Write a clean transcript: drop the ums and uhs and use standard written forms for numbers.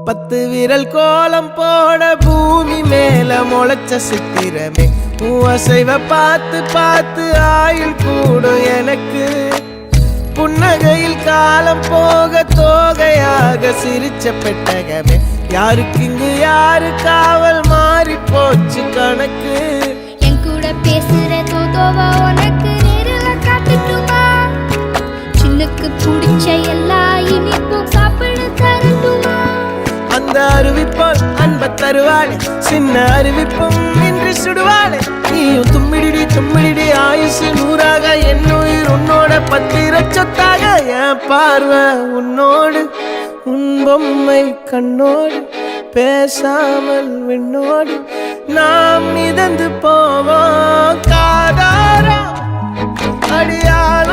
10 விரல் கோலம் போட பூமி மேல முளைச்ச சித்திரமே அசைவ பார்த்து பார்த்து ஆயுள் கூடும் எனக்கு புன்னகையில் காலம் போக தோகையாக சிரிச்ச பெட்டகமே யாருக்கு இங்கு யாரு காவல் மாறி போச்சு கணக்கு என் கூட பேசுற தோதோவா உனக்கு நேரில் காட்டுட்டுமா சின்னுக்கு பிடிச்ச எல்லா இனிப்பும் சாப்பிட தரட்டுமா அந்த அறிவிப்பால் அன்ப தருவாளே சின்ன அறிவிப்பும் இன்று சுடுவாளே நீயும் தும்மிடி தும்மிடி ஆயுசு 100ஆக என் உயிர் உன்னோட 10 சொத்தாக என் பார்வை உன்னோடு உன் பொம்மை கண்ணோடு பேசாமல் விண்ணோடு நாம் மிதந்து போவோம் காதாரா அடியாள